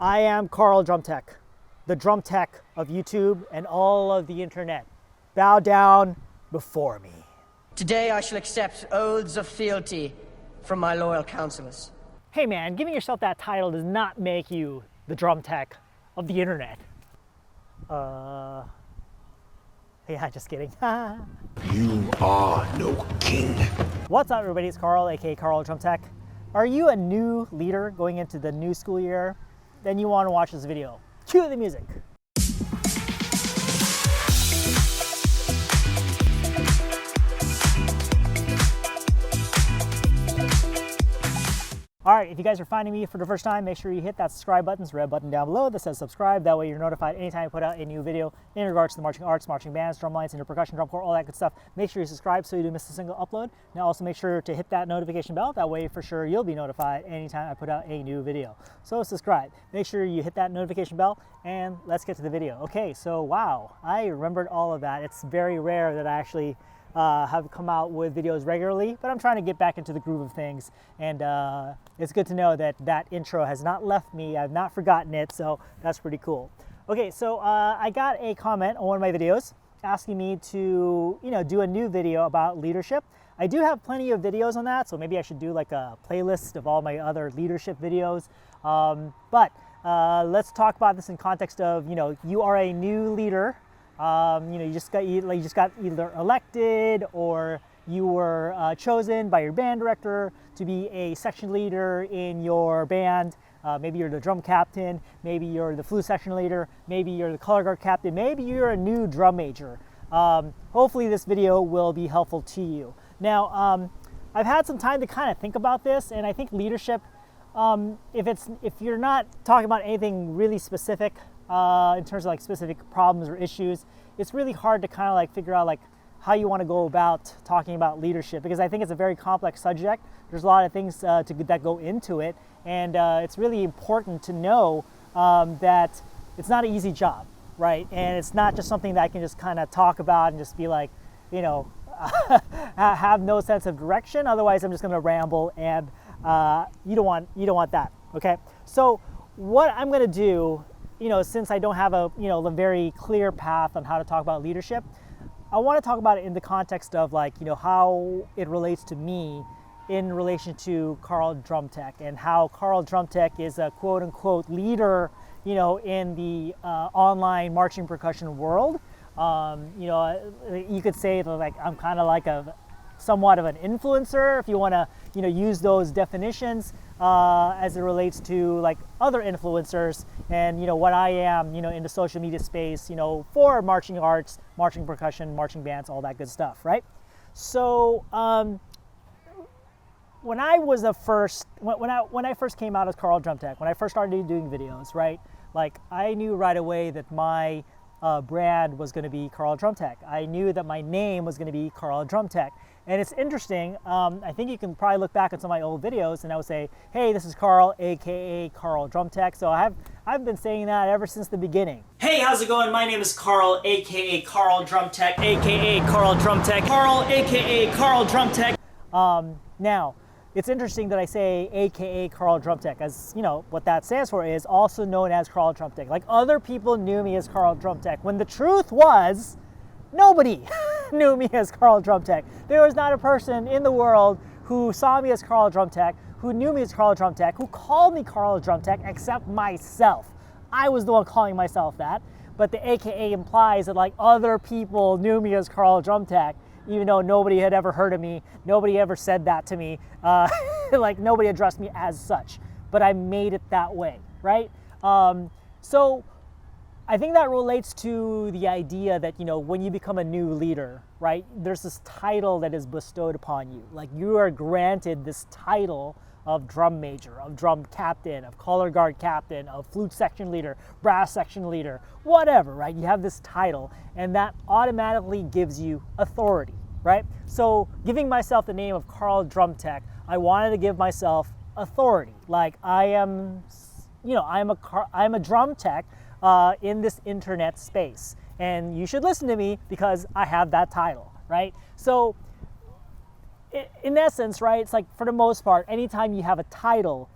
I am Carl Drum Tech, the drum tech of YouTube and all of the internet. Bow down before me. Today I shall accept oaths of fealty from my loyal counselors. Hey man, giving yourself that title does not make you the drum tech of the internet. Yeah, just kidding. You are no king. What's up everybody, it's Carl, aka Carl Drum Tech. Are you a new leader going into the new school year? Then you want to watch this video. Cue the music. All right, if you guys are finding me for the first time, make sure you hit that subscribe button, it's the red button down below that says subscribe. That way you're notified anytime I put out a new video in regards to the marching arts, marching bands, drum lines, inter percussion, drum corps, all that good stuff. Make sure you subscribe so you don't miss a single upload. Now also make sure to hit that notification bell. That way for sure you'll be notified anytime I put out a new video. So subscribe. Make sure you hit that notification bell and let's get to the video. Okay, so wow, I remembered all of that. It's very rare that I actually have come out with videos regularly, but I'm trying to get back into the groove of things, and it's good to know that that intro has not left me. I've not forgotten it, so that's pretty cool. Okay, so I got a comment on one of my videos asking me to, do a new video about leadership. I do have plenty of videos on that, so maybe I should do like a playlist of all my other leadership videos. But let's talk about this in context of, you are a new leader. You just got either elected or you were chosen by your band director to be a section leader in your band. Maybe you're the drum captain, maybe you're the flute section leader, maybe you're the color guard captain, maybe you're a new drum major. Hopefully this video will be helpful to you. Now, I've had some time to kind of think about this, and I think leadership, if you're not talking about anything really specific, in terms of like specific problems or issues, it's really hard to kind of like figure out like how you want to go about talking about leadership, because I think it's a very complex subject. There's a lot of things that go into it, and it's really important to know that it's not an easy job, right? And it's not just something that I can just kind of talk about and just be like, have no sense of direction. Otherwise, I'm just going to ramble, and you don't want that. Okay, so what I'm going to do, since I don't have a very clear path on how to talk about leadership, I want to talk about it in the context of like how it relates to me in relation to Carl Drum Tech, and how Carl Drum Tech is a quote unquote leader in the online marching percussion world. You could say that like I'm kind of like somewhat of an influencer, if you want to use those definitions as it relates to like other influencers, and what I am in the social media space for marching arts, marching percussion, marching bands, all that good stuff, right? So when I first came out as Carl Drum Tech, when I first started doing videos, right, like I knew right away that my brand was going to be Carl Drum Tech. I knew that my name was going to be Carl Drum Tech. And it's interesting, I think you can probably look back at some of my old videos and I would say, hey, this is Carl, aka Carl Drum Tech. So I've been saying that ever since the beginning. Hey, how's it going? My name is Carl, aka Carl Drum Tech, aka Carl Drum Tech, Carl, aka Carl Drum Tech. Now, it's interesting that I say aka Carl Drum Tech, as what that stands for is also known as Carl Drum Tech. Like other people knew me as Carl Drum Tech, when the truth was nobody knew me as Carl Drum Tech. There was not a person in the world who saw me as Carl Drum Tech, who knew me as Carl Drum Tech, who called me Carl Drum Tech, except myself. I was the one calling myself that, but the AKA implies that like other people knew me as Carl Drum Tech, even though nobody had ever heard of me, nobody ever said that to me, like nobody addressed me as such, but I made it that way, right? So I think that relates to the idea that, when you become a new leader, right, there's this title that is bestowed upon you. Like you are granted this title of drum major, of drum captain, of color guard captain, of flute section leader, brass section leader, whatever, right? You have this title, and that automatically gives you authority, right? So giving myself the name of Carl Drum Tech, I wanted to give myself authority. Like I am, I'm a drum tech in this internet space, and you should listen to me because I have that title, right? So in essence, right, it's like for the most part, anytime you have a title,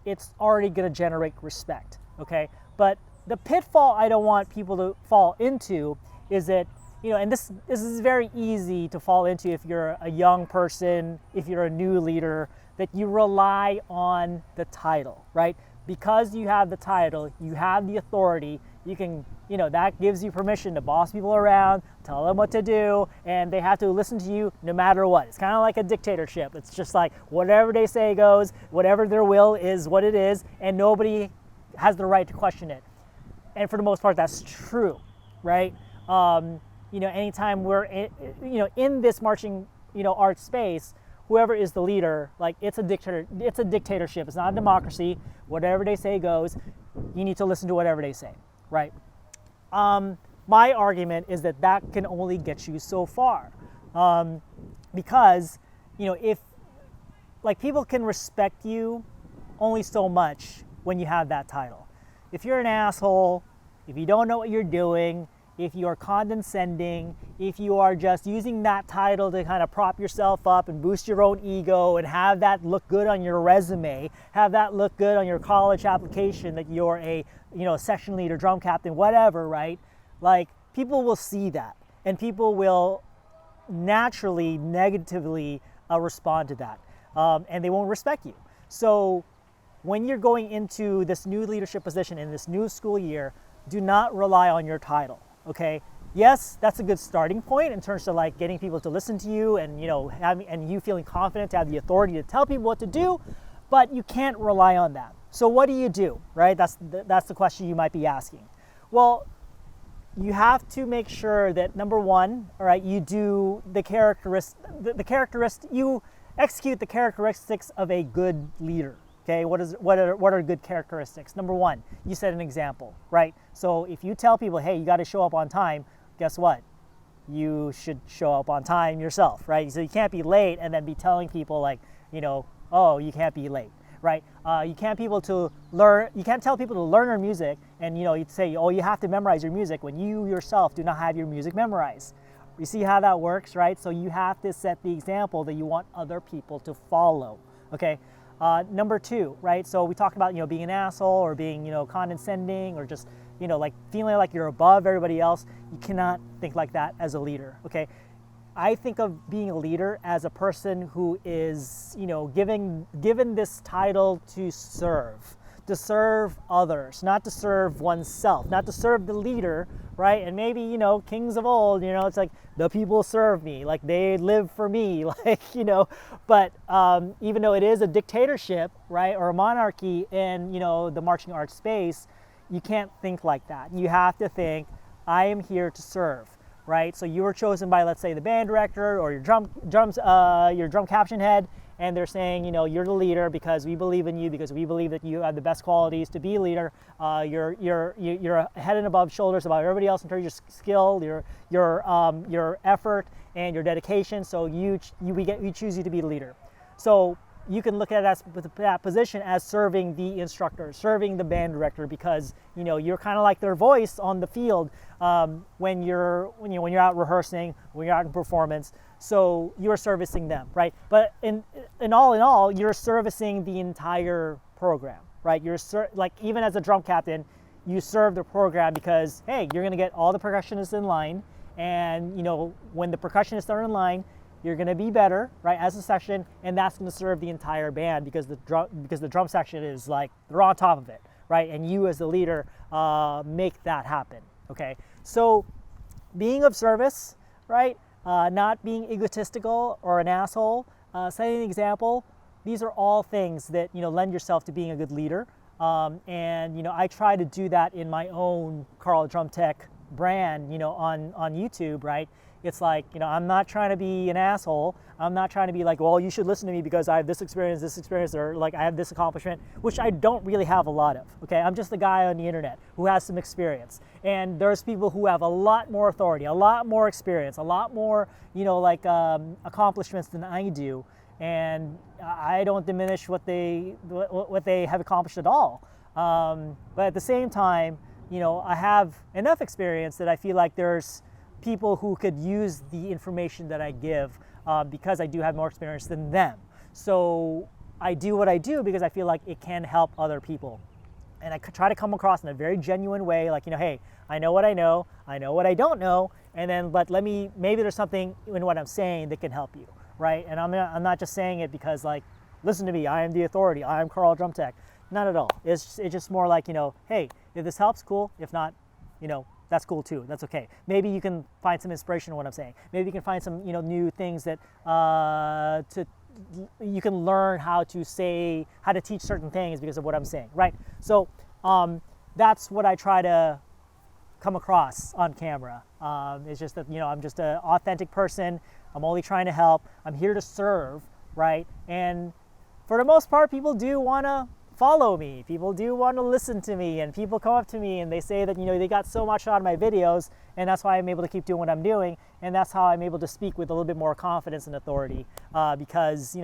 it's already going to generate respect. okay? But the pitfall I don't want people to fall into is that, and this is very easy to fall into if you're a young person, if you're a new leader, that you rely on the title, right? Because you have the title, you have the authority, you can, that gives you permission to boss people around, tell them what to do, and they have to listen to you no matter what. It's kind of like a dictatorship. It's just like whatever they say goes, whatever their will is what it is, and nobody has the right to question it. And for the most part, that's true, right? Anytime we're in this marching, art space, whoever is the leader, like it's a dictatorship. It's not a democracy. Whatever they say goes. You need to listen to whatever they say, right? My argument is that can only get you so far, because if people can respect you only so much when you have that title. If you're an asshole, if you don't know what you're doing, if you are condescending, if you are just using that title to kind of prop yourself up and boost your own ego and have that look good on your resume, have that look good on your college application that you're a section leader, drum captain, whatever, right? Like, people will see that, and people will naturally, negatively respond to that, and they won't respect you. So when you're going into this new leadership position in this new school year, do not rely on your title. Okay, yes, that's a good starting point in terms of getting people to listen to you and and you feeling confident to have the authority to tell people what to do, but you can't rely on that. So what do, right? That's the question you might be asking. Well, you have to make sure that number one, all right, you do you execute the characteristics of a good leader. Okay, what are good characteristics? Number one, you set an example, right? So if you tell people, hey, you got to show up on time, guess what? You should show up on time yourself, right? So you can't be late and then be telling people oh, you can't be late, right? You can't tell people to learn their music and you'd say, oh, you have to memorize your music when you yourself do not have your music memorized. You see how that works, right? So you have to set the example that you want other people to follow, okay? Number two, right? So we talked about, being an asshole or being, condescending or just, feeling like you're above everybody else. You cannot think like that as a leader, okay? I think of being a leader as a person who is, given this title to serve others, not to serve oneself, not to serve the leader, right? And maybe, kings of old, it's like the people serve me, like they live for me, but even though it is a dictatorship, right, or a monarchy in, the marching art space, you can't think like that. You have to think, I am here to serve, right? So you were chosen by, let's say, the band director or your drum caption head, and they're saying, you're the leader because we believe in you, because we believe that you have the best qualities to be a leader. You're head and above shoulders about everybody else in terms of your skill, your effort, and your dedication. So we choose you to be the leader. So you can look at that position as serving the instructor, serving the band director, because you're kind of like their voice on the field when you're out rehearsing, when you're out in performance. So you're servicing them, right? But in all, you're servicing the entire program, right? Even as a drum captain, you serve the program because, hey, you're going to get all the percussionists in line, and when the percussionists are in line, you're going to be better, right, as a section, and that's going to serve the entire band because the drum section is they're on top of it, right? And you as the leader make that happen, okay? So being of service, right, not being egotistical or an asshole, setting an example, these are all things that lend yourself to being a good leader. And I try to do that in my own Carl Drum Tech brand, on YouTube, right? It's I'm not trying to be an asshole. I'm not trying to be well, you should listen to me because I have this experience, or I have this accomplishment, which I don't really have a lot of, okay? I'm just a guy on the internet who has some experience. And there's people who have a lot more authority, a lot more experience, a lot more, accomplishments than I do. And I don't diminish what they have accomplished at all. But at the same time, I have enough experience that I feel like there's people who could use the information that I give because I do have more experience than them. So I do what I do because I feel like it can help other people. and I try to come across in a very genuine way, like, hey, I know what I know what I don't know, and then, but maybe there's something in what I'm saying that can help you, right? And I'm not just saying it because, like, listen to me, I am the authority, I am Carl Drum Tech. Not at all. It's just more like, hey, if this helps, cool. If not, that's cool too. That's okay. Maybe you can find some inspiration in what I'm saying. Maybe you can find some, new things that you can learn how to teach certain things because of what I'm saying, right? So that's what I try to come across on camera. It's just that, I'm just an authentic person. I'm only trying to help. I'm here to serve, right? And for the most part, people do want to follow me. People do want to listen to me, and people come up to me and they say that, they got so much out of my videos, and that's why I'm able to keep doing what I'm doing, and that's how I'm able to speak with a little bit more confidence and authority, because,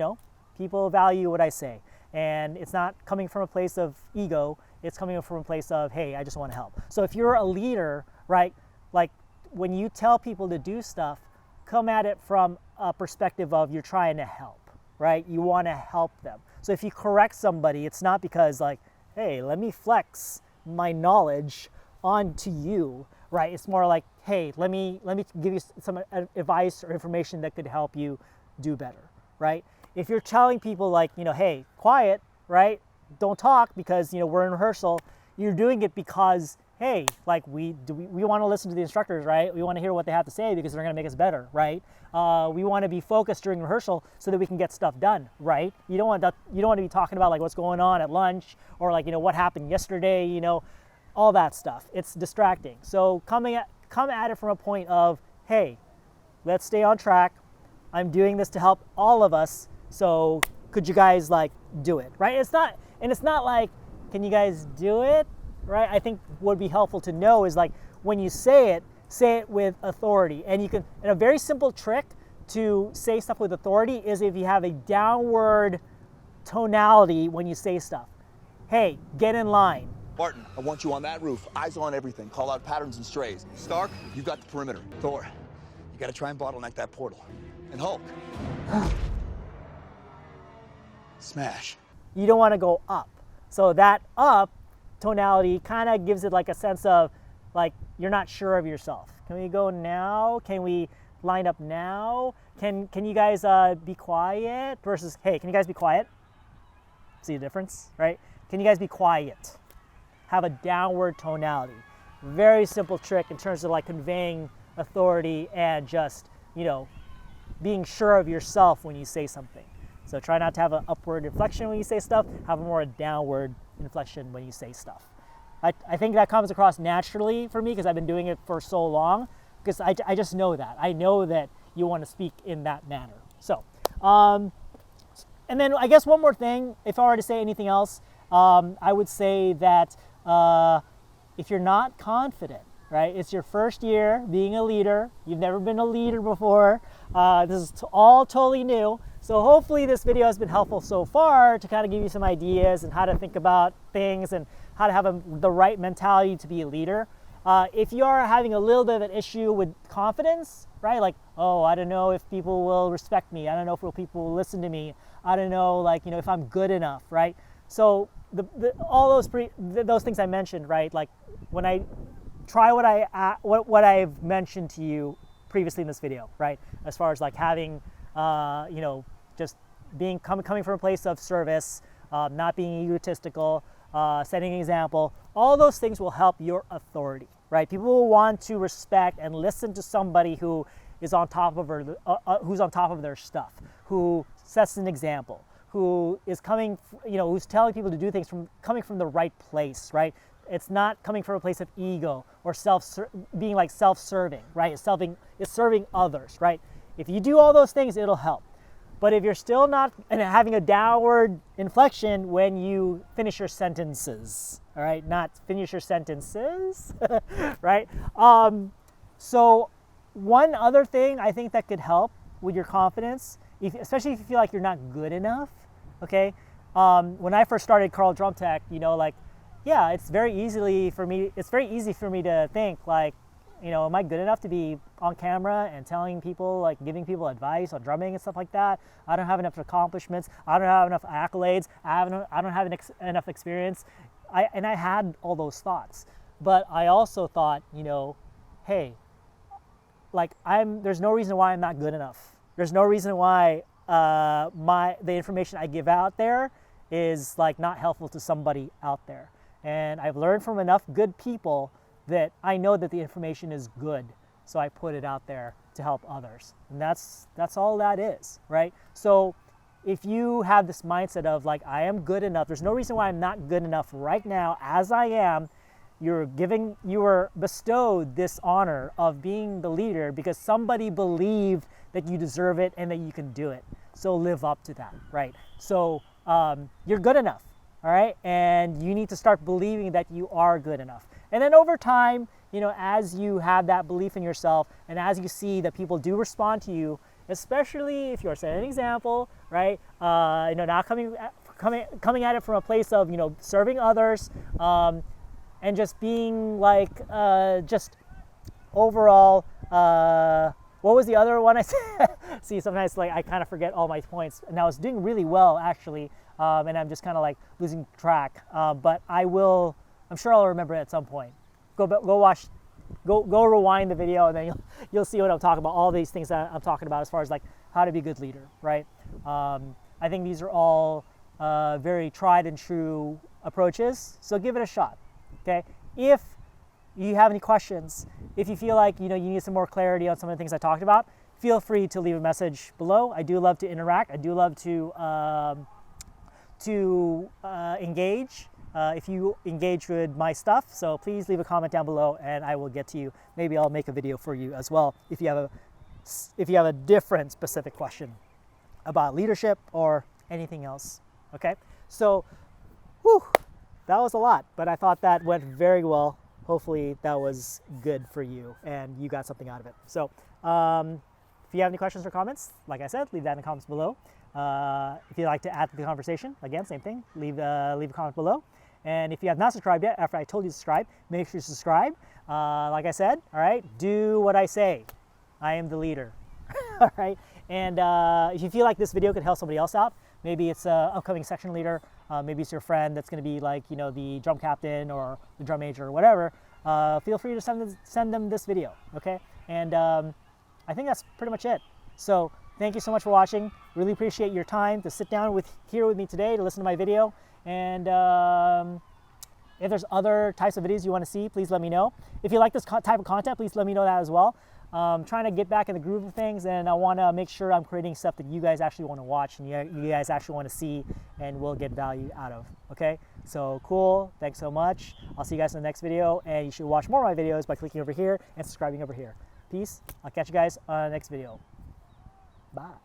people value what I say. And it's not coming from a place of ego, it's coming from a place of, hey, I just want to help. So if you're a leader, right, like when you tell people to do stuff, come at it from a perspective of you're trying to help, right? You want to help them. So if you correct somebody, it's not because, like, hey, let me flex my knowledge onto you, right? It's more like, hey, let me give you some advice or information that could help you do better, right? If you're telling people, like, hey, quiet, right? Don't talk because, we're in rehearsal. You're doing it because, hey, like, we want to listen to the instructors, right? We want to hear what they have to say because they're going to make us better, right? We want to be focused during rehearsal so that we can get stuff done, right? You don't want to be talking about, like, what's going on at lunch or, like, what happened yesterday, all that stuff. It's distracting. So come at it from a point of, hey, let's stay on track. I'm doing this to help all of us. So could you guys, like, do it, right? It's not like, can you guys do it? Right? I think what would be helpful to know is, like, when you say it with authority. And a very simple trick to say stuff with authority is if you have a downward tonality when you say stuff. Hey, get in line. Barton, I want you on that roof. Eyes on everything. Call out patterns and strays. Stark, you got the perimeter. Thor, you gotta try and bottleneck that portal. And Hulk. Smash. You don't want to go up. So that up tonality kind of gives it, like, a sense of, like, you're not sure of yourself. Can we go now? Can we line up now? Can you guys be quiet? Versus, hey, can you guys be quiet? See the difference, right? Can you guys be quiet? Have a downward tonality. Very simple trick in terms of, like, conveying authority and just, being sure of yourself when you say something. So try not to have an upward inflection when you say stuff, have a more downward inflection when you say stuff. I think that comes across naturally for me because I've been doing it for so long, because I just know that. I know that you want to speak in that manner. So, and then I guess one more thing, if I were to say anything else, I would say that if you're not confident, right, it's your first year being a leader, you've never been a leader before, this is all totally new. So hopefully this video has been helpful so far to kind of give you some ideas and how to think about things and how to have the right mentality to be a leader. If you are having a little bit of an issue with confidence, right? Like, oh, I don't know if people will respect me. I don't know if people will listen to me. I don't know, like, if I'm good enough, right? So all those things I mentioned, right? Like, when I try what I've mentioned to you previously in this video, right? As far as, like, having just coming from a place of service, not being egotistical, setting an example. All those things will help your authority, right? People will want to respect and listen to somebody who is on top of who's on top of their stuff, who sets an example, who is coming, who's telling people to do things coming from the right place, right? It's not coming from a place of ego or being like self-serving, right? It's serving others, right? If you do all those things, it'll help. But if you're still not having a downward inflection when you finish your sentences, all right, not finish your sentences, right? So one other thing I think that could help with your confidence, especially if you feel like you're not good enough, okay? When I first started Carl Drum Tech, yeah, it's very easy for me to think, like, am I good enough to be on camera and telling people, like, giving people advice on drumming and stuff like that? I don't have enough accomplishments. I don't have enough accolades. I don't have enough experience. I had all those thoughts, but I also thought, you know, hey, like there's no reason why I'm not good enough. There's no reason why the information I give out there is like not helpful to somebody out there. And I've learned from enough good people that I know that the information is good, so I put it out there to help others. And that's all that is, right? So if you have this mindset of like, I am good enough, there's no reason why I'm not good enough right now as I am, you were bestowed this honor of being the leader because somebody believed that you deserve it and that you can do it. So live up to that, right? So you're good enough, all right? And you need to start believing that you are good enough. And then over time, you know, as you have that belief in yourself and as you see that people do respond to you, especially if you're setting an example, right? You know, not coming at it from a place of, you know, serving others, and just being like, just overall, what was the other one I said? See, sometimes like I kind of forget all my points, and I was doing really well actually, and I'm just kind of like losing track. But I'm sure I'll remember it at some point. Go rewind the video, and then you'll see what I'm talking about. All these things that I'm talking about as far as like how to be a good leader, right? I think these are all very tried and true approaches. So give it a shot. Okay. If you have any questions, if you feel like, you know, you need some more clarity on some of the things I talked about, feel free to leave a message below. I do love to interact. I do love to engage. If you engage with my stuff, so please leave a comment down below and I will get to you. Maybe I'll make a video for you as well if you have a different specific question about leadership or anything else. Okay, so that was a lot, but I thought that went very well. Hopefully that was good for you and you got something out of it. So if you have any questions or comments, like I said, leave that in the comments below. If you'd like to add to the conversation, again, same thing, leave a comment below. And if you have not subscribed yet, after I told you to subscribe, make sure you subscribe. Like I said, all right, do what I say. I am the leader. All right, and if you feel like this video could help somebody else out, maybe it's an upcoming section leader, maybe it's your friend that's going to be like, you know, the drum captain or the drum major or whatever, feel free to send them this video, okay? And I think that's pretty much it. So thank you so much for watching. Really appreciate your time to sit down here with me today to listen to my video. And if there's other types of videos you want to see, please let me know. If you like this type of content, please let me know that as well. I'm trying to get back in the groove of things, and I want to make sure I'm creating stuff that you guys actually want to watch and you guys actually want to see and will get value out of. Okay, so cool. Thanks so much. I'll see you guys in the next video, and you should watch more of my videos by clicking over here and subscribing over here. Peace. I'll catch you guys on the next video. Bye.